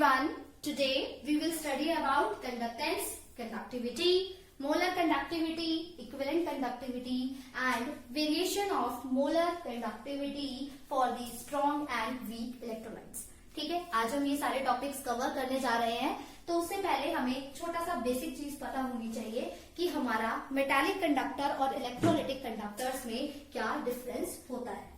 everyone. Today we will study about conductance, conductivity, molar conductivity, equivalent conductivity and variation of molar conductivity for the strong and weak electrolytes. ठीक है, आज हम ये सारे topics cover करने जा रहे हैं. तो उससे पहले हमें छोटा सा बेसिक चीज पता होनी चाहिए कि हमारा मेटालिक कंडक्टर और इलेक्ट्रोलाइटिक कंडक्टर्स में क्या डिफरेंस होता है.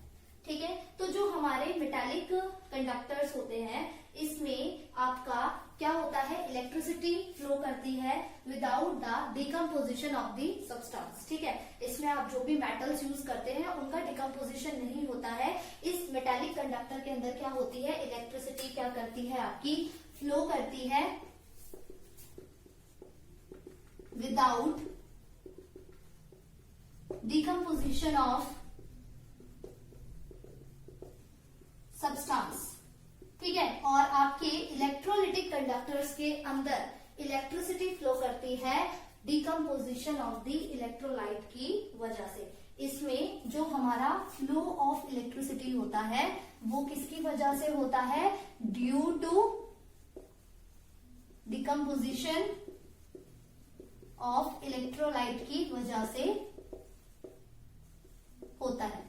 ठीक है, तो जो हमारे मेटालिक कंडक्टर्स होते हैं इसमें आपका क्या होता है, इलेक्ट्रिसिटी फ्लो करती है without the decomposition of the substance. ठीक है, इसमें आप जो भी मेटल्स यूज करते हैं उनका डिकम्पोजिशन नहीं होता है. इस मेटालिक कंडक्टर के अंदर क्या होती है, इलेक्ट्रिसिटी क्या करती है, आपकी फ्लो करती है विदाउट डिकम्पोजिशन ऑफ सब्सटेंस. ठीक है, और आपके इलेक्ट्रोलाइटिक कंडक्टर्स के अंदर इलेक्ट्रिसिटी फ्लो करती है डिकम्पोजिशन ऑफ द इलेक्ट्रोलाइट की वजह से. इसमें जो हमारा फ्लो ऑफ इलेक्ट्रिसिटी होता है वो किसकी वजह से होता है, due to decomposition of electrolyte की वजह से होता है.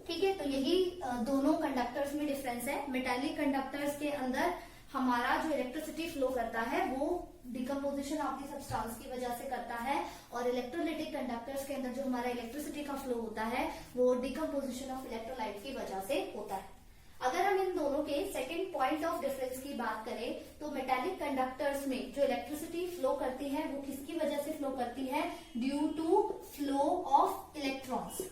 ठीक है, तो यही दोनों कंडक्टर्स में डिफरेंस है. मेटालिक कंडक्टर्स के अंदर हमारा जो इलेक्ट्रिसिटी फ्लो करता है वो डिकम्पोजिशन ऑफ द सब्सटेंस की वजह से करता है, और इलेक्ट्रोलाइटिक कंडक्टर्स के अंदर जो हमारा इलेक्ट्रिसिटी का फ्लो होता है वो डिकम्पोजिशन ऑफ इलेक्ट्रोलाइट की वजह से होता है. अगर हम इन दोनों के सेकेंड पॉइंट ऑफ डिफरेंस की बात करें तो मेटालिक कंडक्टर्स में जो इलेक्ट्रिसिटी फ्लो करती है वो किसकी वजह से फ्लो करती है, due to flow of electrons,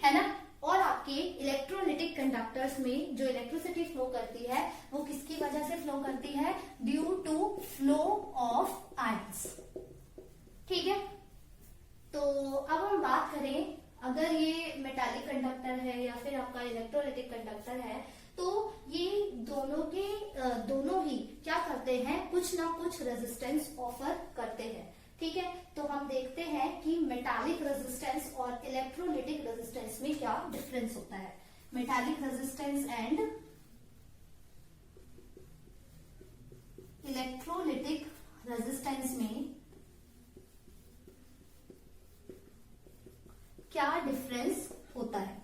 है ना. और आपके इलेक्ट्रोलाइटिक कंडक्टर्स में जो इलेक्ट्रिसिटी फ्लो करती है वो किसकी वजह से फ्लो करती है, due to flow of ions. ठीक है, तो अब हम बात करें, अगर ये मेटालिक कंडक्टर है या फिर आपका इलेक्ट्रोलाइटिक कंडक्टर है तो ये दोनों ही क्या करते हैं, कुछ ना कुछ रेजिस्टेंस ऑफर करते हैं. ठीक है, तो हम देखते हैं कि मेटालिक रेजिस्टेंस और इलेक्ट्रोलाइटिक रेजिस्टेंस में क्या डिफरेंस होता है. Metallic resistance and electrolytic resistance में क्या डिफरेंस होता है.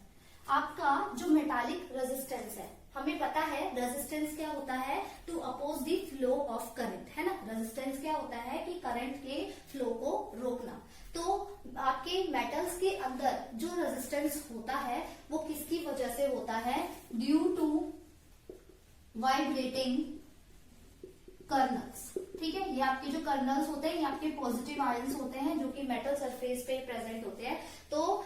आपका जो मेटालिक रेजिस्टेंस है, हमें पता है रेजिस्टेंस क्या होता है, to oppose the flow of current, है ना. रेजिस्टेंस क्या होता है कि करंट के फ्लो को रोकना. तो आपके मेटल्स के अंदर जो रेजिस्टेंस होता है वो किसकी वजह से होता है, ड्यू टू वाइब्रेटिंग कर्नल्स. ठीक है, ये आपके जो कर्नल्स होते हैं ये आपके पॉजिटिव आयंस होते हैं जो कि मेटल सरफेस पे प्रेजेंट होते हैं. तो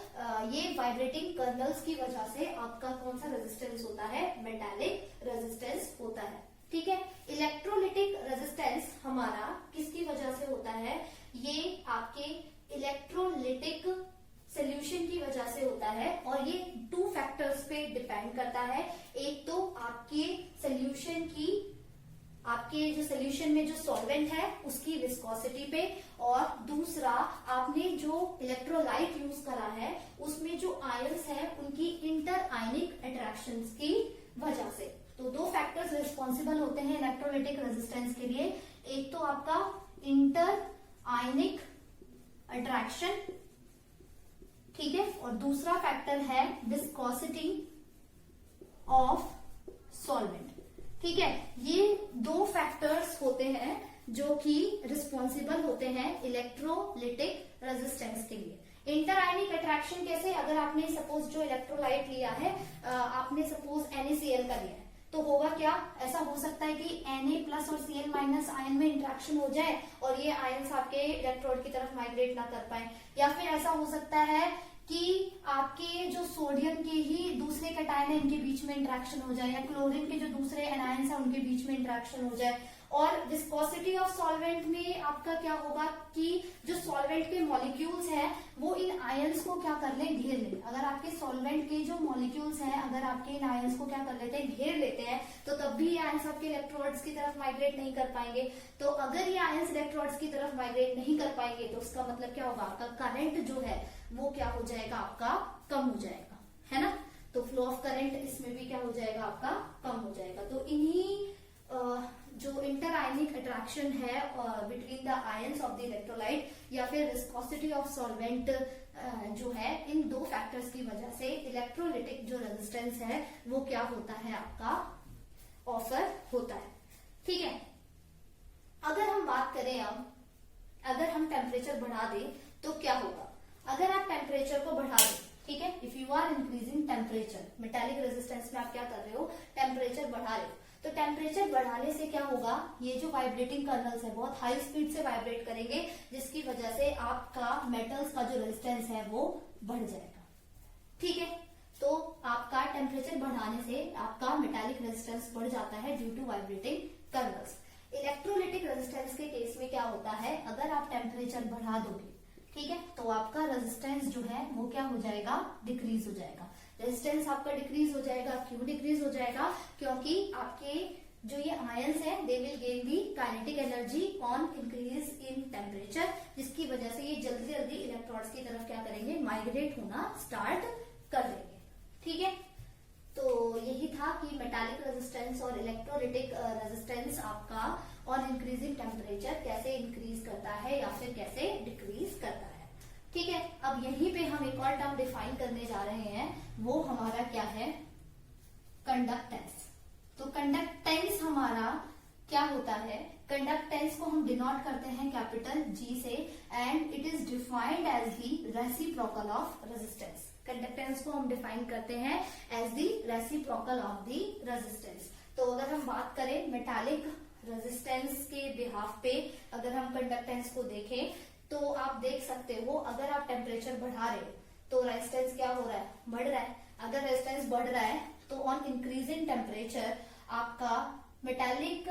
ये वाइब्रेटिंग कर्नल्स की वजह से आपका कौन सा रेजिस्टेंस होता है, मेटालिक रेजिस्टेंस होता है. ठीक है, इलेक्ट्रोलाइटिक रेजिस्टेंस हमारा किसकी वजह से होता है, ये आपके इलेक्ट्रोलाइटिक सोल्यूशन की वजह से होता है, और ये 2 फैक्टर्स पे डिपेंड करता है. एक तो आपके सोल्यूशन की, आपके जो सोल्यूशन में जो सॉल्वेंट है उसकी विस्कोसिटी पे, और दूसरा आपने जो इलेक्ट्रोलाइट यूज करा है उसमें जो आयंस है उनकी इंटर आयनिक अट्रैक्शंस की वजह से. तो 2 फैक्टर्स रिस्पॉन्सिबल होते हैं इलेक्ट्रोलाइटिक रेजिस्टेंस के लिए. एक तो आपका इंटर आयनिक अट्रैक्शन, ठीक है, और दूसरा फैक्टर है विस्कोसिटी ऑफ सॉल्वेंट. ठीक है, ये 2 फैक्टर्स होते हैं जो कि रिस्पॉन्सिबल होते हैं इलेक्ट्रोलाइटिक रेजिस्टेंस के लिए. इंटरआयनिक अट्रैक्शन कैसे, अगर आपने सपोज जो इलेक्ट्रोलाइट लिया है, आपने सपोज NaCl का लिया है, तो होगा क्या, ऐसा हो सकता है कि Na+ और Cl- आयन में इंटरेक्शन हो जाए और ये आयन्स आपके इलेक्ट्रोड की तरफ माइग्रेट ना कर पाए. या फिर ऐसा हो सकता है कि आपके जो सोडियम के ही दूसरे कैटायन है इनके बीच में इंटरेक्शन हो जाए, या क्लोरीन के जो दूसरे एनायंस है उनके बीच में इंटरेक्शन हो जाए. और विस्कोसिटी ऑफ सॉल्वेंट में आपका क्या होगा कि जो सॉल्वेंट के मॉलिक्यूल्स हैं वो इन आयंस को क्या कर ले, घेर ले. अगर आपके सॉल्वेंट के जो मॉलिक्यूल्स हैं अगर आपके इन आयंस को क्या कर लेते हैं, घेर लेते हैं, तो तब भी ये आयंस आपके इलेक्ट्रोड्स की तरफ माइग्रेट नहीं कर पाएंगे. तो अगर ये आयंस इलेक्ट्रोड्स की तरफ माइग्रेट नहीं कर पाएंगे तो उसका मतलब क्या होगा, आपका करंट जो है वो क्या हो जाएगा, आपका कम हो जाएगा, है ना. तो फ्लो ऑफ करंट इसमें भी क्या हो जाएगा, आपका कम हो जाएगा. तो इन्हीं जो इंटर इंटरैक्शन है between the ions of the electrolyte या फिर विस्कोसिटी ऑफ सॉल्वेंट जो है, इन दो फैक्टर्स की वजह से इलेक्ट्रोलिटिक जो रेजिस्टेंस है वो क्या होता है, आपका ऑफर होता है। ठीक है, अगर हम बात करें अब, अगर हम टेम्परेचर बढ़ा दें तो क्या होगा। अगर आप टेम्परेचर को बढ़ा दें, ठीक है, if you are increasing temperature, metallic resistance में आप क्या कर रहे हो, टेम्परेचर बढ़ा रहे हो, तो टेम्परेचर बढ़ाने से क्या होगा, ये जो वाइब्रेटिंग कर्नल्स है बहुत हाई स्पीड से वाइब्रेट करेंगे, जिसकी वजह से आपका मेटल्स का जो रेजिस्टेंस है वो बढ़ जाएगा। ठीक है, तो आपका टेम्परेचर बढ़ाने से आपका मेटालिक रेजिस्टेंस बढ़ जाता है due to vibrating kernels. Electrolytic resistance के केस में क्या होता है, अगर आप टेम्परेचर बढ़ा दोगे, ठीक है, तो आपका रेजिस्टेंस जो है वो क्या हो जाएगा, डिक्रीज हो जाएगा। रेजिस्टेंस आपका डिक्रीज हो जाएगा, क्यों डिक्रीज हो जाएगा, क्योंकि आपके जो ये आयंस है they will gain the kinetic energy on increase in temperature, जिसकी वजह से ये जल्दी जल्दी इलेक्ट्रॉन्स की तरफ क्या करेंगे, माइग्रेट होना स्टार्ट कर देंगे। ठीक है, तो यही था कि मेटालिक रेजिस्टेंस और इलेक्ट्रोलिटिक रेजिस्टेंस आपका ऑन इंक्रीजिंग टेम्परेचर कैसे इंक्रीज करता है या फिर कैसे डिक्रीज करता है। ठीक है, अब यहीं पे हम एक और टर्म डिफाइन करने जा रहे हैं, वो हमारा क्या है, कंडक्टेंस। तो कंडक्टेंस हमारा क्या होता है, कंडक्टेंस को हम डिनोट करते हैं कैपिटल जी से, and it is defined as the reciprocal of resistance. Conductance को हम डिफाइन करते हैं as the reciprocal of the resistance. तो अगर हम बात करें मेटालिक रेजिस्टेंस के बिहाफ पे, अगर हम कंडक्टेंस को देखें तो आप देख सकते हो, अगर आप टेम्परेचर बढ़ा रहे हो तो रेजिस्टेंस क्या हो रहा है, बढ़ रहा है। अगर रेजिस्टेंस बढ़ रहा है तो ऑन इंक्रीजिंग टेम्परेचर आपका मेटालिक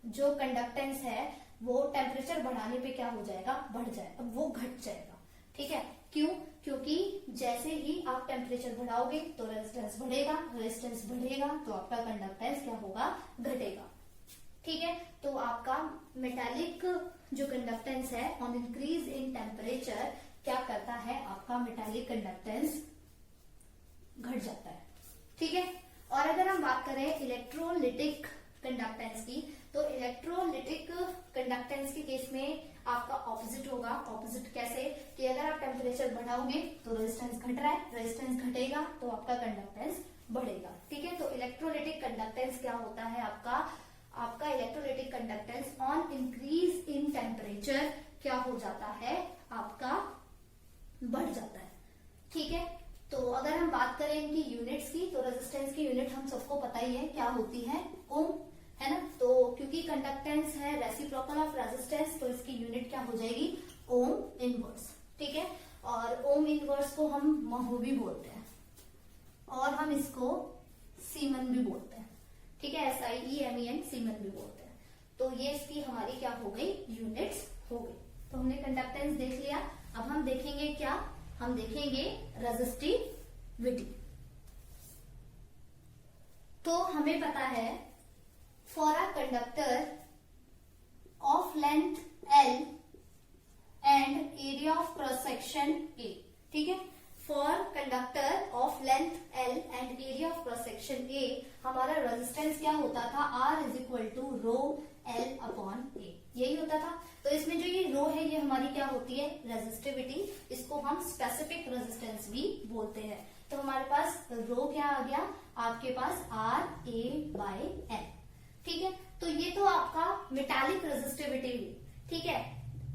जो कंडक्टेंस है वो टेम्परेचर बढ़ाने पे क्या हो जाएगा, बढ़ जाएगा, वो घट जाएगा। ठीक है, क्यों, क्योंकि जैसे ही आप टेम्परेचर बढ़ाओगे तो रेजिस्टेंस बढ़ेगा, रेजिस्टेंस बढ़ेगा तो आपका कंडक्टेंस क्या होगा, घटेगा। ठीक है, तो आपका मेटालिक जो कंडक्टेंस है ऑन इंक्रीज इन टेम्परेचर क्या करता है, आपका मेटालिक कंडक्टेंस घट जाता है। ठीक है, और अगर हम बात करें इलेक्ट्रोलिटिक कंडक्टेंस की, तो इलेक्ट्रोलिटिक कंडक्टेंस के केस में आपका ऑपोजिट होगा। ऑपोजिट कैसे, कि अगर आप टेम्परेचर बढ़ाओगे तो रेजिस्टेंस घट रहा है, रेजिस्टेंस घटेगा तो आपका कंडक्टेंस बढ़ेगा। ठीक है, तो इलेक्ट्रोलिटिक कंडक्टेंस क्या होता है, आपका electrolytic conductance on increase in temperature क्या हो जाता है, आपका बढ़ जाता है। ठीक है, तो अगर हम बात करें इनकी यूनिट्स की, तो रेजिस्टेंस की यूनिट हम सबको पता ही है क्या होती है, ओम, है ना। तो क्योंकि कंडक्टेंस है रेसिप्रोकल ऑफ रेजिस्टेंस, तो इसकी यूनिट क्या हो जाएगी, ओम इनवर्स। ठीक है, और ओम इनवर्स को हम महो भी बोलते हैं और हम इसको सीमन भी बोलते हैं। ठीक है, SIEMEN सीमन भी बोलते हैं। तो ये इसकी हमारी क्या हो गई, यूनिट्स हो गई। तो हमने कंडक्टेंस देख लिया, अब हम देखेंगे क्या, हम देखेंगे रेजिस्टिविटी। तो हमें पता है for a conductor of length L and area of cross section A, ठीक है, for conductor of length L and area of cross section A हमारा रेजिस्टेंस क्या होता था, R is equal to rho L upon A, यही होता था। तो इसमें जो ये रो है ये हमारी क्या होती है, रेजिस्टिविटी, इसको हम स्पेसिफिक रेजिस्टेंस भी बोलते हैं। तो हमारे पास रो क्या आ गया, आपके पास RA/L। ठीक है, तो ये तो आपका मेटालिक रेजिस्टिविटी हुई। ठीक है,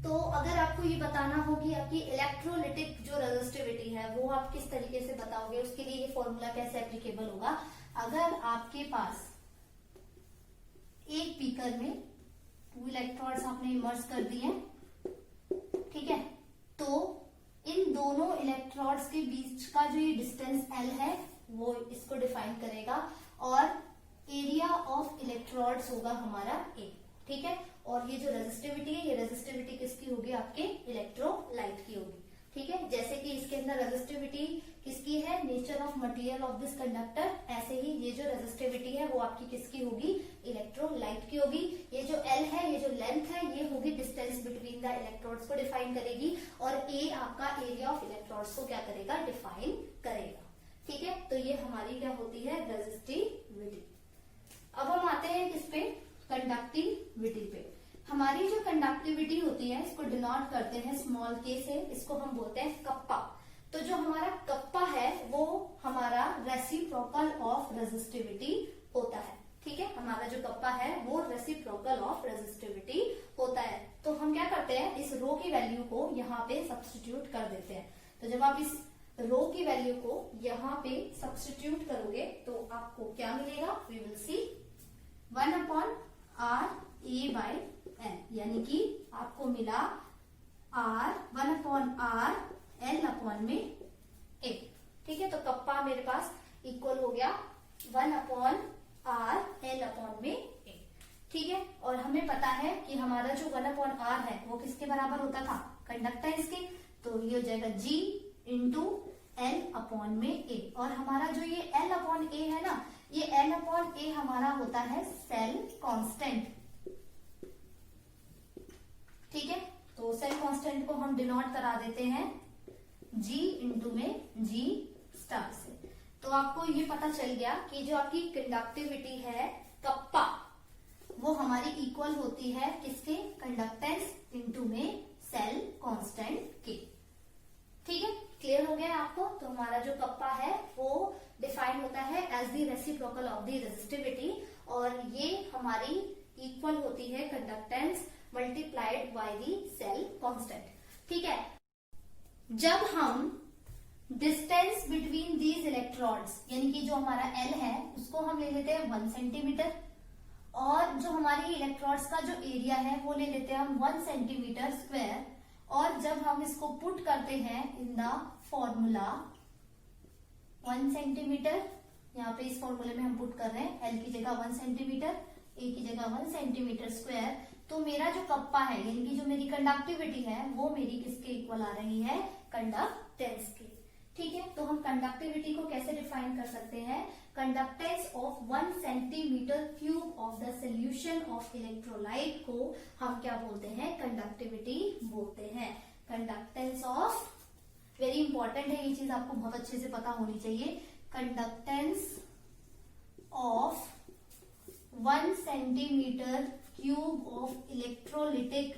तो अगर आपको ये बताना हो कि आपकी इलेक्ट्रोलिटिक जो रेजिस्टिविटी है वो आप किस तरीके से बताओगे, उसके लिए ये फॉर्मूला कैसे एप्लीकेबल होगा। अगर आपके पास एक बीकर में 2 इलेक्ट्रॉन्स आपने इमर्स कर दिए, ठीक है, तो इन दोनों इलेक्ट्रॉन्स के बीच का जो ये डिस्टेंस L है वो इसको डिफाइन करेगा, और एरिया ऑफ इलेक्ट्रॉन्स होगा हमारा A। ठीक है, और ये जो रेजिस्टिविटी है, ये रेजिस्टिविटी किसकी होगी, आपके इलेक्ट्रोलाइट की होगी। ठीक है, जैसे कि इसके अंदर रेजिस्टिविटी किसकी है, nature of material of this conductor, ऐसे ही ये जो रेजिस्टिविटी है वो आपकी किसकी होगी, इलेक्ट्रोलाइट की होगी। ये जो L है, ये जो लेंथ है, ये होगी डिस्टेंस बिटवीन द इलेक्ट्रोड्स को डिफाइन करेगी, और A आपका एरिया ऑफ इलेक्ट्रोड्स को क्या करेगा, डिफाइन करेगा। ठीक है, तो ये हमारी क्या होती है, रेजिस्टिविटी। अब हम आते हैं किस पे, कंडक्टिविटी पे। हमारी जो कंडक्टिविटी होती है इसको डिनोट करते हैं स्मॉल के से, इसको हम बोलते हैं कप्पा। तो जो हमारा कप्पा है वो हमारा रेसिप्रोकल ऑफ रेजिस्टिविटी होता है। ठीक है, हमारा जो कप्पा है वो रेसिप्रोकल ऑफ रेजिस्टिविटी होता है। तो हम क्या करते हैं, इस रो की वैल्यू को यहाँ पे सब्स्टिट्यूट कर देते हैं। तो जब आप इस रो की वैल्यू को यहाँ पे सब्स्टिट्यूट करोगे तो आपको क्या मिलेगा, वी विल सी 1/r/a/n, यानी कि आपको मिला r1/r/l/a। ठीक है, तो कप्पा मेरे पास इक्वल हो गया 1/r/l/a। ठीक है, और हमें पता है कि हमारा जो 1/r है वो किसके बराबर होता था, कंडक्टेंस के। तो ये हो जाएगा G इंटू L/A। और हमारा जो ये L/A है ना, ये L/A हमारा होता है सेल कांस्टेंट। ठीक है, तो सेल कांस्टेंट को हम डिनोट करा देते हैं G इंटू में G स्टार से। तो आपको ये पता चल गया कि जो आपकी कंडक्टिविटी है कप्पा, वो हमारी इक्वल होती है किसके, कंडक्टेंस इंटू में सेल कांस्टेंट के। ठीक है, क्लियर हो गया आपको। तो हमारा जो कप्पा है वो डिफाइन होता है as the reciprocal of the resistivity, और ये हमारी इक्वल होती है conductance multiplied by the cell constant. ठीक है, जब हम डिस्टेंस बिटवीन दीज इलेक्ट्रॉन्स, यानी कि जो हमारा L है उसको हम ले लेते हैं 1 सेंटीमीटर, और जो हमारी इलेक्ट्रॉन्स का जो एरिया है वो ले लेते हैं हम 1 सेंटीमीटर स्क्वायर। और जब हम इसको पुट करते हैं इन द फॉर्मूला 1 सेंटीमीटर, यहाँ पे इस फॉर्मूले में हम पुट कर रहे हैं L की जगह 1 सेंटीमीटर, A की जगह 1 सेंटीमीटर स्क्वायर, तो मेरा जो कप्पा है यानी कि जो मेरी कंडक्टिविटी है वो मेरी किसके इक्वल आ रही है, कंडक्टेंस के। ठीक है, तो हम कंडक्टिविटी को कैसे डिफाइन कर सकते हैं, conductance of 1 centimetre cube of the solution of electrolyte को हम क्या बोलते हैं, कंडक्टिविटी बोलते हैं। कंडक्टेंस ऑफ, वेरी इंपॉर्टेंट है ये चीज, आपको बहुत अच्छे से पता होनी चाहिए। Conductance of 1 centimetre cube of electrolytic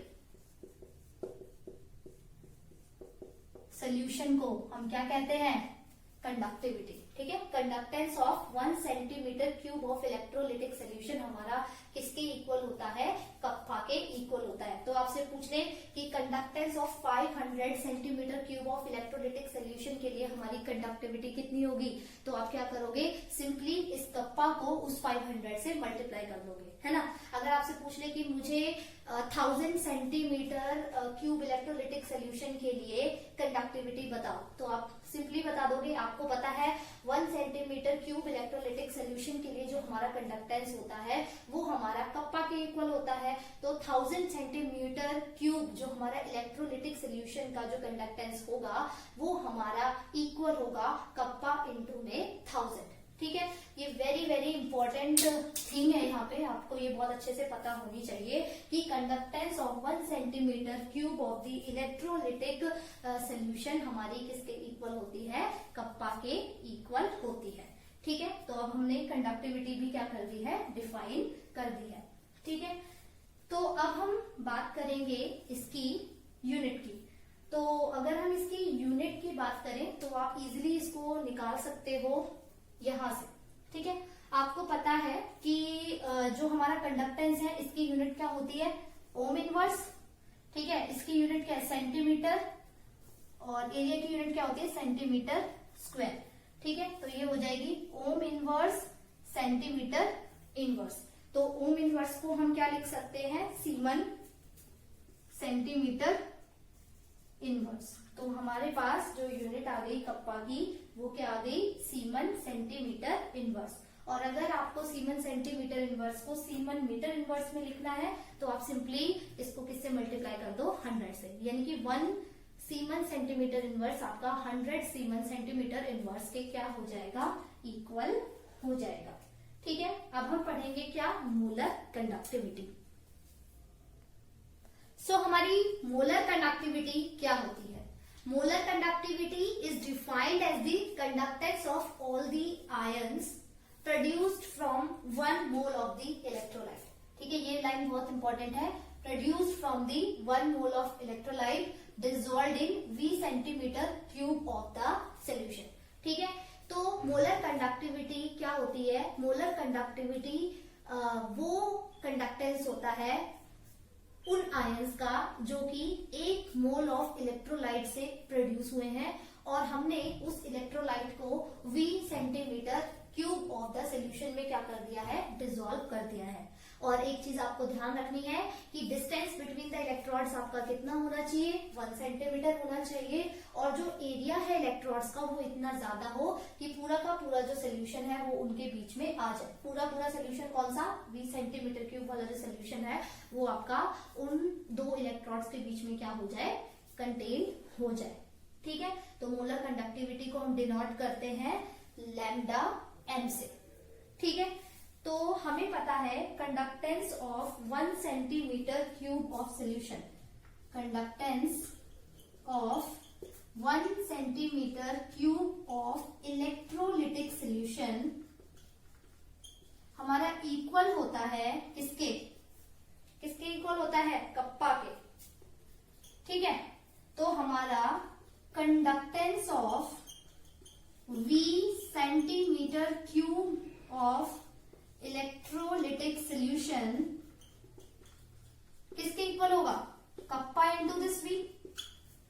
solution को हम क्या कहते हैं, कंडक्टिविटी। ठीक है, conductance of 1 centimetre cube of electrolytic solution हमारा किसके इक्वल होता है, कप्पा के इक्वल होता है। तो आपसे पूछ ले कि conductance of 500 centimetre cube of electrolytic solution के लिए हमारी कंडक्टिविटी कितनी होगी, तो आप क्या करोगे, सिंपली इस कप्पा को उस 500 से मल्टीप्लाई कर दोगे, है ना। अगर आपसे पूछ ले कि मुझे 1000 सेंटीमीटर क्यूब इलेक्ट्रोलिटिक सोल्यूशन के लिए कंडक्टिविटी बताओ, तो आप सिंपली बता दोगे, आपको पता है 1 सेंटीमीटर क्यूब इलेक्ट्रोलिटिक सोल्यूशन के लिए जो हमारा कंडक्टेंस होता है वो हमारा कप्पा के इक्वल होता है। तो 1000 सेंटीमीटर क्यूब जो हमारा इलेक्ट्रोलिटिक सोल्यूशन का जो कंडक्टेंस होगा वो हमारा इक्वल होगा कप्पा इंटू में 1000। ठीक है, ये वेरी वेरी इंपॉर्टेंट थिंग है, यहाँ पे आपको ये बहुत अच्छे से पता होनी चाहिए कि conductance of 1 centimetre cube of the electrolytic solution हमारी किसके इक्वल होती है, कप्पा के इक्वल होती है। ठीक है, तो अब हमने कंडक्टिविटी भी क्या कर दी है, डिफाइन कर दी है। ठीक है, तो अब हम बात करेंगे इसकी यूनिट की। तो अगर हम इसकी यूनिट की बात करें तो आप इजिली इसको निकाल सकते हो यहां से। ठीक है, आपको पता है कि जो हमारा कंडक्टेंस है इसकी यूनिट क्या होती है, ओम इनवर्स। ठीक है, इसकी यूनिट क्या है, सेंटीमीटर, और एरिया की यूनिट क्या होती है, सेंटीमीटर स्क्वायर। ठीक है, तो ये हो जाएगी ओम इनवर्स सेंटीमीटर इनवर्स। तो ओम इनवर्स को हम क्या लिख सकते हैं, सीमन सेंटीमीटर इनवर्स। तो हमारे पास जो यूनिट आ गई कप्पा की वो क्या आ गई, सीमन सेंटीमीटर इनवर्स। और अगर आपको सीमन सेंटीमीटर इनवर्स को सीमन मीटर इनवर्स में लिखना है तो आप सिंपली इसको किससे मल्टीप्लाई कर दो, 100 से, यानी कि 1 सीमन सेंटीमीटर इनवर्स आपका 100 सीमन सेंटीमीटर इनवर्स के क्या हो जाएगा, इक्वल हो जाएगा। ठीक है, अब हम पढ़ेंगे क्या, मोलर कंडक्टिविटी। सो हमारी मोलर कंडक्टिविटी क्या होती है, molar conductivity is defined as the conductance of all the ions produced from 1 mole of the electrolyte. ठीक है, ये लाइन बहुत इंपॉर्टेंट है, produced from the 1 mole of electrolyte dissolved in V centimeter cube of the solution. ठीक है, तो molar conductivity क्या होती है? मोलर कंडक्टिविटी वो कंडक्टेंस होता है उन आयंस का जो कि 1 मोल ऑफ इलेक्ट्रोलाइट से प्रोड्यूस हुए हैं और हमने उस इलेक्ट्रोलाइट को V centimetre cube of the solution में क्या कर दिया है? डिसॉल्व कर दिया है। और एक चीज आपको ध्यान रखनी है कि डिस्टेंस बिटवीन द इलेक्ट्रोड्स आपका कितना होना चाहिए? 1 सेंटीमीटर होना चाहिए और जो एरिया है इलेक्ट्रोड्स का वो इतना ज्यादा हो कि पूरा का पूरा जो सोल्यूशन है वो उनके बीच में आ जाए। पूरा पूरा सोल्यूशन कौन सा? 20 सेंटीमीटर क्यूब वाला जो सोल्यूशन है वो आपका उन 2 इलेक्ट्रोड्स के बीच में क्या हो जाए? कंटेन हो जाए। ठीक है, तो मोलर कंडक्टिविटी को हम डिनोट करते हैं लैम्डा एम से। ठीक है, तो हमें पता है conductance of 1 centimetre cube of solution, conductance of 1 centimetre cube of electrolytic solution हमारा इक्वल होता है किसके? किसके इक्वल होता है? कप्पा के। ठीक है, तो हमारा conductance of V centimetre cube of electrolytic solution किसके इक्वल होगा? Kappa into this V।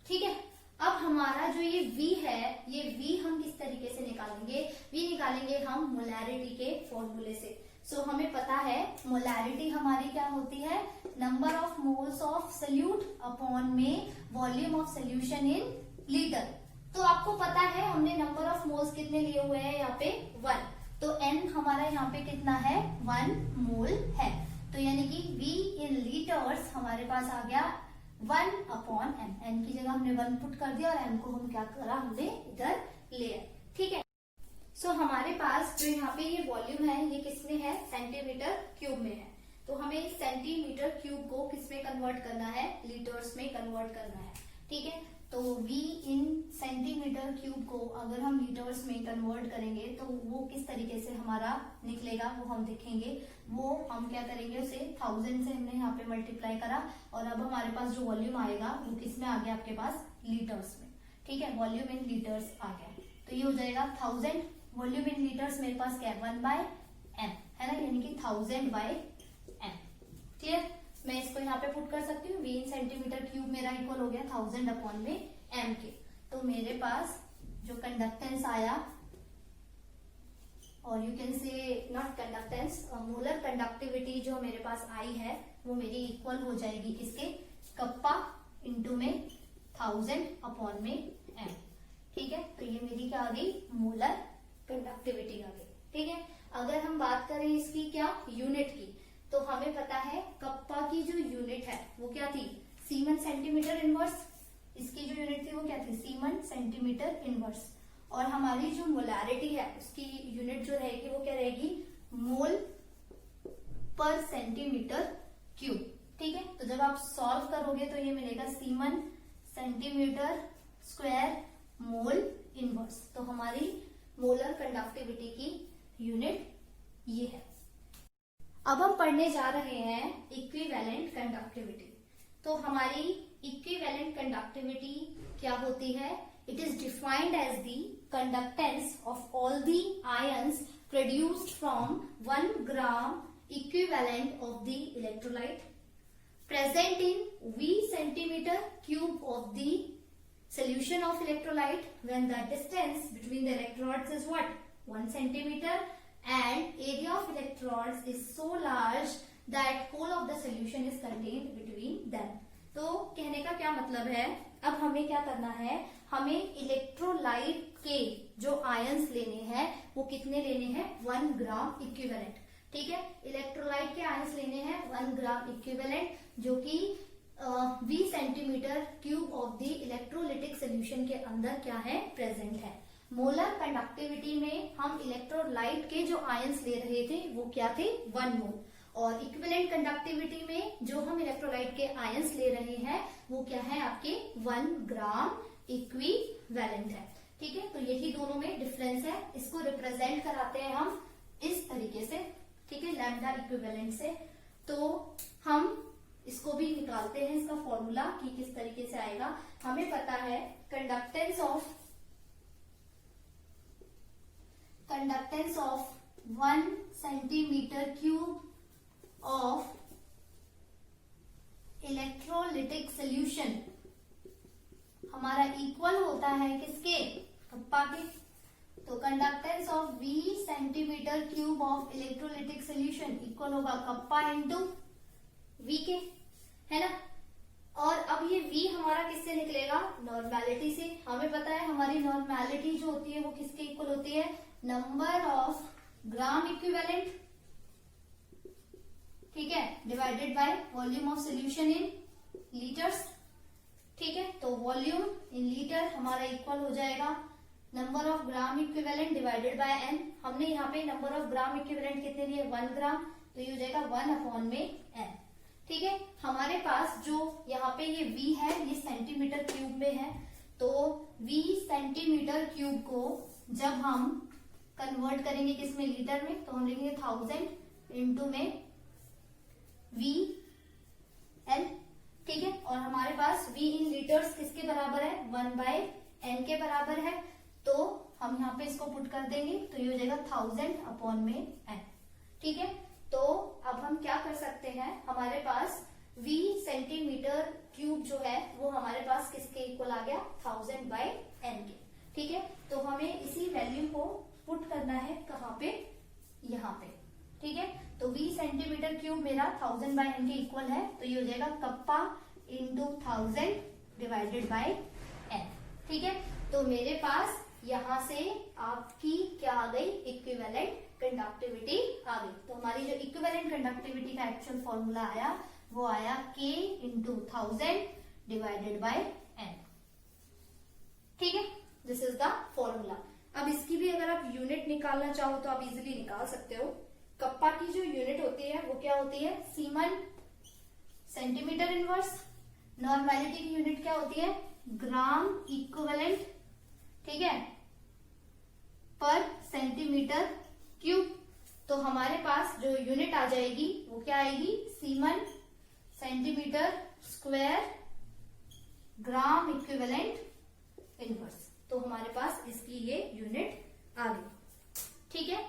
ठीक है, अब हमारा जो ये V है, ये V हम किस तरीके से निकालेंगे? V निकालेंगे हम मोलैरिटी के फॉर्मूले से। सो हमें पता है मोलैरिटी हमारी क्या होती है? Number of moles of solute upon में volume of solution in litre. तो आपको पता है हमने नंबर ऑफ मोल्स कितने लिए हुए हैं यहाँ पे? 1। तो n हमारा यहाँ पे कितना है? 1 मोल है। तो यानी कि V इन लीटर्स हमारे पास आ गया 1 अपॉन m। n की जगह हमने 1 पुट कर दिया और m को हम क्या करा? हमने इधर लिया। ठीक है, सो हमारे पास जो यहाँ पे ये वॉल्यूम है ये किसमें है? सेंटीमीटर क्यूब में है। तो हमें इस सेंटीमीटर क्यूब को किसमें कन्वर्ट करना है? लीटर्स में कन्वर्ट करना है। ठीक है, तो V इन सेंटीमीटर क्यूब को अगर हम लीटर्स में कन्वर्ट करेंगे तो वो किस तरीके से हमारा निकलेगा वो हम देखेंगे। वो हम क्या करेंगे? उसे 1000 से हमने यहाँ पे मल्टीप्लाई करा और अब हमारे पास जो वॉल्यूम आएगा वो किस में आ गया? आपके पास लीटर्स में। ठीक है, वॉल्यूम इन लीटर्स आ गया। तो ये हो जाएगा 1000। वॉल्यूम इन लीटर्स मेरे पास क्या है? 1/m है ना, यानी कि 1000/m। क्लियर? मैं इसको यहाँ पे पुट कर सकती हूँ। V इन सेंटीमीटर क्यूब मेरा इक्वल हो गया 1000 अपॉन में m के। तो मेरे पास जो कंडक्टेंस आया, और you can say not conductance, molar conductivity जो मेरे पास आई है वो मेरी इक्वल हो जाएगी किसके? कप्पा इंटू में 1000 अपॉन में m। ठीक है, तो ये मेरी क्या आ गई? मोलर कंडक्टिविटी आ गई। ठीक है, अगर हम बात करें इसकी क्या? यूनिट की, तो हमें पता है कप्पा की जो यूनिट है वो क्या थी? Semen centimetre inverse. इसकी जो यूनिट थी वो क्या थी? Semen centimetre inverse. और हमारी जो मोलैरिटी है उसकी यूनिट जो रहेगी वो क्या रहेगी? मोल पर सेंटीमीटर क्यूब। ठीक है, तो जब आप सॉल्व करोगे तो ये मिलेगा semen centimetre square mole inverse. तो हमारी मोलर कंडक्टिविटी की यूनिट ये है। अब हम पढ़ने जा रहे हैं इक्विवेलेंट कंडक्टिविटी। तो हमारी इक्विवेलेंट कंडक्टिविटी क्या होती है? It is defined as the conductance of all the ions produced from 1 gram equivalent of the electrolyte present in V centimetre cube of the solution of electrolyte when the distance between the electrodes is what? 1 centimeter and area of electrodes is so large that whole of the solution is contained between them. तो कहने का क्या मतलब है? अब हमें क्या करना है? हमें इलेक्ट्रोलाइट के जो आयंस लेने हैं वो कितने लेने हैं? 1 ग्राम इक्विवेलेंट। ठीक है, इलेक्ट्रोलाइट के आयंस लेने हैं 1 ग्राम इक्विवेलेंट जो कि V centimetre cube of the electrolytic solution के अंदर क्या है? प्रेजेंट है। मोलर कंडक्टिविटी में हम इलेक्ट्रोलाइट के जो आयंस ले रहे थे वो क्या थे? 1 मोल। और इक्विवेलेंट कंडक्टिविटी में जो हम इलेक्ट्रोलाइट के आयंस ले रहे हैं वो क्या है? आपके 1 ग्राम इक्विवेलेंट है। ठीक है, तो यही दोनों में डिफरेंस है। इसको रिप्रेजेंट कराते हैं हम इस तरीके से। ठीक है, लैम्डा इक्विवेलेंट से। तो हम इसको भी निकालते हैं, इसका फॉर्मूला कि किस तरीके से आएगा। हमें पता है conductance of 1 centimetre cube of electrolytic solution हमारा इक्वल होता है किसके, कप्पा के। तो conductance of V centimetre cube of electrolytic solution equal होगा कप्पा इंटू V के, है ना। और अब ये V हमारा किससे निकलेगा, नॉर्मेलिटी से। हमें पता है हमारी नॉर्मेलिटी जो होती है वो किसके इक्वल होती है, नंबर ऑफ ग्राम इक्विवेलेंट, ठीक है, divided by volume of solution in litres, ठीक है। तो वॉल्यूम इन लीटर हमारा इक्वल हो जाएगा number of gram equivalent divided by N. हमने यहाँ पे नंबर ऑफ ग्राम इक्विवेलेंट कितने दिए, 1 ग्राम, तो ये हो जाएगा 1/n, ठीक है। हमारे पास जो यहाँ पे ये V है ये सेंटीमीटर क्यूब में है, तो V सेंटीमीटर क्यूब को जब हम कन्वर्ट करेंगे किसमें, लीटर में, तो हम लिखेंगे 1000 इंटू में VL, ठीक है। और हमारे पास V इन लीटर्स किसके बराबर है, 1/n के बराबर है, तो हम यहाँ पे इसको पुट कर देंगे, तो ये हो जाएगा 1000/n, ठीक है। तो अब हम क्या कर सकते हैं, हमारे पास V सेंटीमीटर क्यूब जो है वो हमारे पास किसके इक्वल आ गया, 1000/n के, ठीक है। तो हमें इसी वैल्यू को पुट करना है कहाँ पे, यहाँ पे, ठीक है। तो V सेंटीमीटर क्यूब मेरा 1000/n के इक्वल है, तो ये हो जाएगा kappa into 1000 divided by n, ठीक है। तो मेरे पास यहां से आपकी क्या आ गई, इक्विवेलेंट कंडक्टिविटी आ गई। तो हमारी जो इक्विवेलेंट कंडक्टिविटी का एक्चुअल फॉर्मूला आया वो आया K into 1000 divided by n, ठीक है। This is the formula. अब इसकी भी अगर आप यूनिट निकालना चाहो तो आप इजीली निकाल सकते हो। कप्पा की जो यूनिट होती है वो क्या होती है, सीमन सेंटीमीटर इनवर्स। नॉर्मेलिटी की यूनिट क्या होती है, ग्राम इक्विवेलेंट, ठीक है, पर सेंटीमीटर क्यूब। तो हमारे पास जो यूनिट आ जाएगी वो क्या आएगी, semen centimetre square gram equivalent inverse. तो हमारे पास इसकी ये यूनिट आ गई, ठीक है।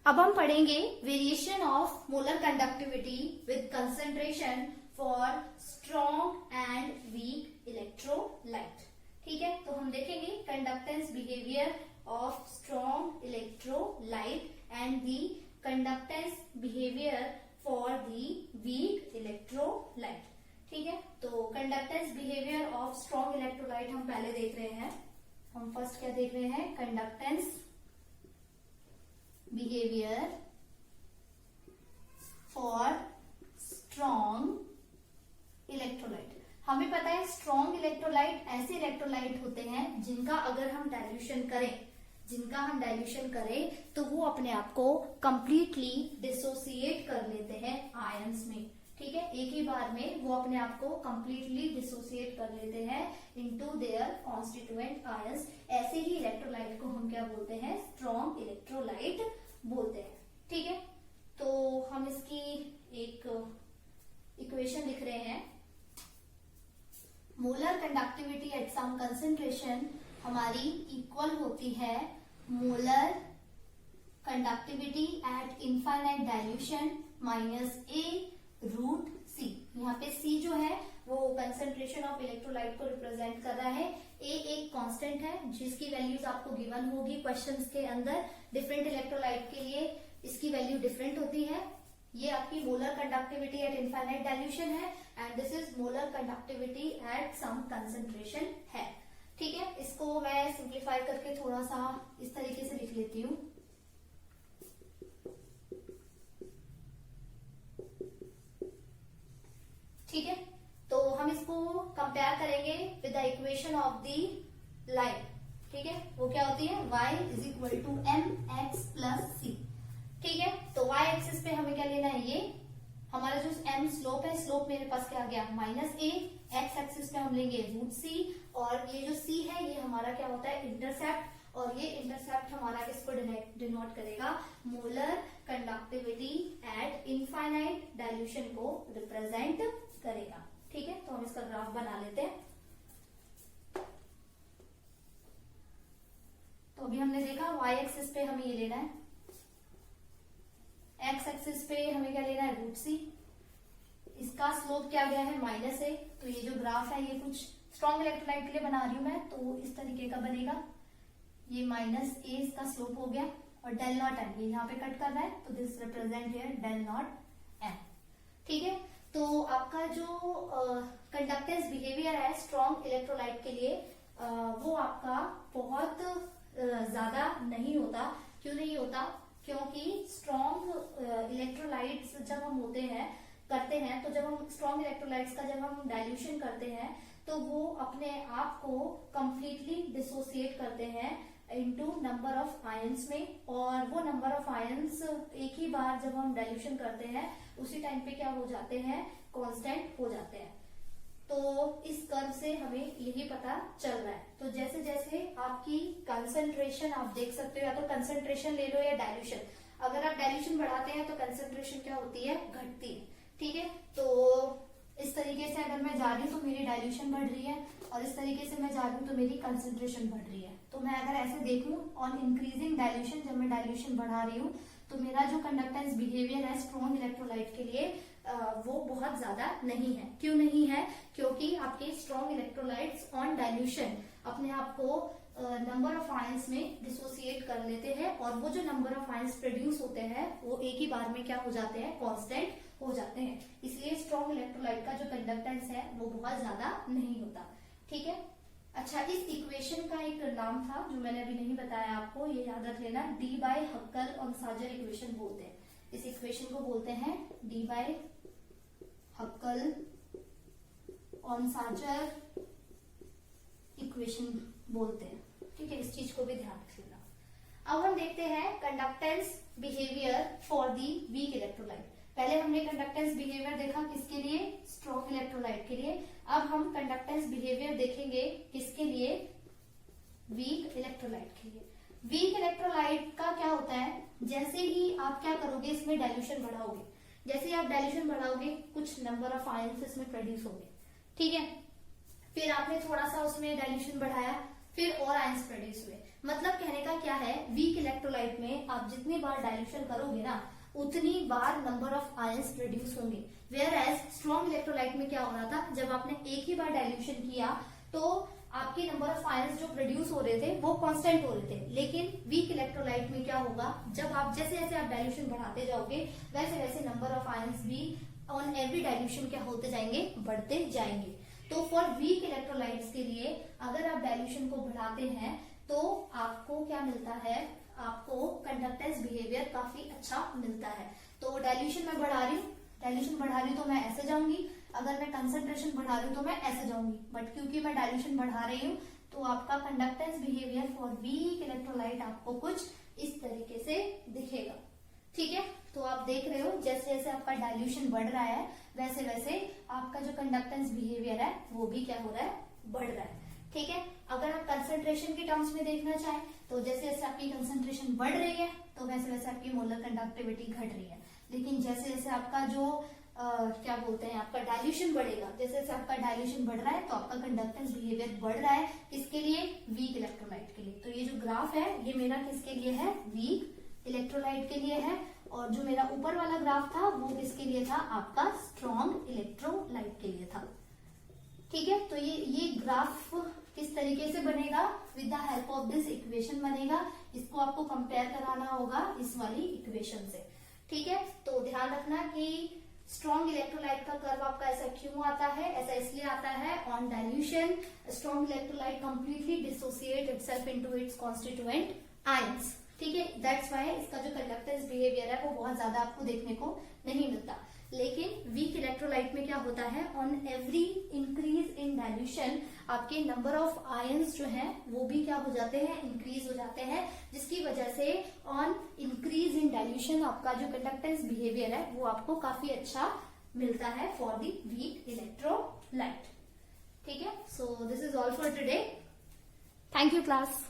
अब हम पढ़ेंगे variation of molar conductivity with concentration for strong and weak electrolyte, ठीक है। तो हम देखेंगे conductance behaviour of strong electrolyte and the conductance behaviour for the weak electrolyte, ठीक है। तो conductance behaviour of strong electrolyte हम पहले देख रहे हैं। हम फर्स्ट क्या देख रहे हैं, conductance behaviour for strong electrolyte. हमें पता है स्ट्रॉन्ग इलेक्ट्रोलाइट ऐसे इलेक्ट्रोलाइट होते हैं जिनका अगर हम डाइल्यूशन करें तो वो अपने आप को कंप्लीटली डिसोसिएट कर लेते हैं आयंस में, ठीक है। एक ही बार में वो अपने आप को कंप्लीटली डिसोसिएट कर लेते हैं इनटू देयर कॉन्स्टिट्यूएंट आयंस। ऐसे ही इलेक्ट्रोलाइट को हम क्या बोलते हैं, स्ट्रॉन्ग इलेक्ट्रोलाइट बोलते हैं, ठीक है। तो हम इसकी एक इक्वेशन लिख रहे हैं। Molar conductivity at some concentration हमारी इक्वल होती है molar conductivity at infinite dilution minus A√C। यहाँ पे C जो है वो कंसेंट्रेशन ऑफ इलेक्ट्रोलाइट को रिप्रेजेंट कर रहा है। A एक कांस्टेंट है जिसकी वैल्यूज आपको गिवन होगी क्वेश्चंस के अंदर। डिफरेंट इलेक्ट्रोलाइट के लिए इसकी वैल्यू डिफरेंट होती है। ये आपकी molar conductivity at infinite dilution है and this is molar conductivity at some concentration है, ठीक है। इसको मैं सिंप्लीफाई करके थोड़ा सा इस तरीके से लिख लेती हूँ। ठीक है, तो हम इसको कंपेयर करेंगे with the equation of the line, ठीक है। वो क्या होती है, y is equal to mx plus C, ठीक है। तो y एक्सिस पे हमें क्या लेना है, ये हमारा जो m स्लोप है, स्लोप मेरे पास क्या आ गया -a। x एक्सिस पे हम लेंगे √c और ये जो c है ये हमारा क्या होता है, इंटरसेप्ट। और ये इंटरसेप्ट हमारा किसको डिनोट करेगा, मोलर कंडक्टिविटी एट डाइल्यूशन को रिप्रेजेंट करेगा। ठीक है, तो हम इसका ग्राफ बना लेते हैं। तो अभी हमने देखा y एक्सिस पे हमें ये लेना है, x एक्सिस पे हमें क्या लेना है, √c। इसका स्लोप क्या गया है, -a। तो ये जो ग्राफ है ये कुछ स्ट्रॉन्ग इलेक्ट्रोलाइट के लिए बना रही हूं मैं, तो इस तरीके का बनेगा। ये -a इसका स्लोप हो गया, और del नॉट m ये यहाँ पे कट कर रहा है, तो this represent here del not m। ठीक है, तो आपका जो कंडक्टेंस बिहेवियर है स्ट्रॉन्ग इलेक्ट्रोलाइट के लिए वो आपका बहुत ज्यादा नहीं होता। क्यों नहीं होता, क्योंकि स्ट्रॉन्ग इलेक्ट्रोलाइट्स जब हम करते हैं, तो जब हम स्ट्रॉन्ग इलेक्ट्रोलाइट्स का जब हम डाइल्यूशन करते हैं तो वो अपने आप को कंप्लीटली डिसोसिएट करते हैं इनटू नंबर ऑफ आयंस में, और वो नंबर ऑफ आयंस एक ही बार जब हम डाइल्यूशन करते हैं उसी टाइम पे क्या हो जाते हैं, कांस्टेंट हो जाते हैं। तो इस कर्व से हमें यही पता चल रहा है। तो जैसे जैसे आपकी कंसंट्रेशन आप देख सकते हो, या तो कंसंट्रेशन ले लो या डाइल्यूशन। अगर आप डाइल्यूशन बढ़ाते हैं तो कंसंट्रेशन क्या होती है, घटती है। ठीक है, तो इस तरीके से अगर मैं जा रही हूँ तो मेरी डाइल्यूशन बढ़ रही है, और इस तरीके से मैं जा रही हूँ तो मेरी कंसंट्रेशन बढ़ रही है। तो मैं अगर ऐसे देखूं ऑन इंक्रीजिंग डाइल्यूशन, जब मैं डाइल्यूशन बढ़ा रही हूँ तो मेरा जो कंडक्टेंस बिहेवियर है स्ट्रॉन्ग इलेक्ट्रोलाइट के लिए वो बहुत ज्यादा नहीं है। क्यों नहीं है, क्योंकि आपके स्ट्रॉन्ग इलेक्ट्रोलाइट्स ऑन डाइल्यूशन अपने आप को नंबर ऑफ आयंस में डिसोसिएट कर लेते हैं, और वो जो नंबर ऑफ आयंस प्रोड्यूस होते हैं वो एक ही बार में क्या हो जाते हैं, कांस्टेंट हो जाते हैं। इसलिए स्ट्रॉन्ग इलेक्ट्रोलाइट का जो कंडक्टेंस है वो बहुत ज्यादा नहीं होता। ठीक है, अच्छा, इस इक्वेशन का एक नाम था जो मैंने अभी नहीं बताया आपको, ये याद रख लेना, डी बाय हक्कल और साजर इक्वेशन बोलते हैं। इस इक्वेशन को बोलते हैं डी बाय हक्कल और साजर इक्वेशन बोलते हैं। ठीक है, इस चीज को भी ध्यान रख लेना। अब हम देखते हैं conductance behaviour for the weak electrolyte. पहले हमने कंडक्टेंस बिहेवियर देखा किसके लिए, स्ट्रॉन्ग इलेक्ट्रोलाइट के लिए। अब हम कंडक्टेंस बिहेवियर देखेंगे किसके लिए, वीक इलेक्ट्रोलाइट के लिए। वीक इलेक्ट्रोलाइट का क्या होता है, जैसे ही आप क्या करोगे, इसमें डाइल्यूशन बढ़ाओगे, जैसे ही आप डाइल्यूशन बढ़ाओगे कुछ नंबर ऑफ आयंस इसमें प्रोड्यूस होंगे। ठीक है, फिर आपने थोड़ा सा उसमें डाइल्यूशन बढ़ाया, फिर और आयंस प्रोड्यूस हुए। मतलब कहने का क्या है, वीक इलेक्ट्रोलाइट में आप जितनी बार डाइल्यूशन करोगे ना उतनी बार नंबर ऑफ आयंस प्रोड्यूस होंगे। वेयर एज स्ट्रॉन्ग इलेक्ट्रोलाइट में क्या हो रहा था, जब आपने एक ही बार डाइल्यूशन किया तो आपके नंबर ऑफ आयंस जो प्रोड्यूस हो रहे थे वो कांस्टेंट हो रहे थे। लेकिन वीक इलेक्ट्रोलाइट में क्या होगा, जब आप जैसे जैसे आप डाइल्यूशन बढ़ाते जाओगे वैसे वैसे नंबर ऑफ आयंस भी ऑन एवरी डाइल्यूशन क्या होते जाएंगे, बढ़ते जाएंगे। तो फॉर वीक इलेक्ट्रोलाइट्स के लिए अगर आप डाइल्यूशन को बढ़ाते हैं तो आपको क्या मिलता है, आपको कंडक्टेंस बिहेवियर काफी अच्छा मिलता है। तो डाइल्यूशन मैं बढ़ा रही हूँ, डाइल्यूशन बढ़ा रही हूँ तो मैं ऐसे जाऊंगी, अगर मैं कंसंट्रेशन बढ़ा रही हूँ तो मैं ऐसे जाऊंगी। बट क्योंकि मैं डाइल्यूशन बढ़ा रही हूँ तो आपका conductance behaviour for weak electrolyte आपको कुछ इस तरीके से दिखेगा। ठीक है, तो आप देख रहे हो जैसे जैसे आपका डाइल्यूशन बढ़ रहा है वैसे वैसे आपका जो कंडक्टेंस बिहेवियर है वो भी क्या हो रहा है, बढ़ रहा है। ठीक है, अगर आप कंसंट्रेशन के टर्म्स में देखना चाहें तो जैसे जैसे आपकी कंसंट्रेशन बढ़ रही है तो वैसे वैसे आपकी मोलर कंडक्टिविटी घट रही है। लेकिन जैसे जैसे आपका जो क्या बोलते हैं, आपका डाइल्यूशन बढ़ेगा, जैसे जैसे आपका डाइल्यूशन बढ़ रहा है तो आपका कंडक्टेंस बिहेवियर बढ़ रहा है। किसके लिए, वीक इलेक्ट्रोलाइट के लिए। तो ये जो ग्राफ है ये मेरा किसके लिए है, वीक इलेक्ट्रोलाइट के लिए है। और जो मेरा ऊपर वाला ग्राफ था वो किसके लिए था, आपका स्ट्रॉन्ग इलेक्ट्रोलाइट के लिए था। ठीक है, तो ये ग्राफ किस तरीके से बनेगा, with the help of this equation बनेगा। इसको आपको कंपेयर कराना होगा इस वाली इक्वेशन से। ठीक है, तो ध्यान रखना कि स्ट्रॉन्ग इलेक्ट्रोलाइट का कर्व आपका ऐसा क्यों आता है, ऐसा इसलिए आता है on dilution strong electrolyte completely dissociate itself into its constituent ions. ठीक है, दैट्स वाई इसका जो कंडक्टेंस बिहेवियर है वो बहुत ज्यादा आपको देखने को नहीं मिलता। लेकिन वीक इलेक्ट्रोलाइट में क्या होता है, on every increase in dilution आपके नंबर ऑफ आयंस जो हैं वो भी क्या हो जाते हैं, इंक्रीज हो जाते हैं, जिसकी वजह से ऑन इंक्रीज इन डाइल्यूशन आपका जो कंडक्टेंस बिहेवियर है वो आपको काफी अच्छा मिलता है फॉर द वीक इलेक्ट्रोलाइट। ठीक है, so this is all for today. Thank you class.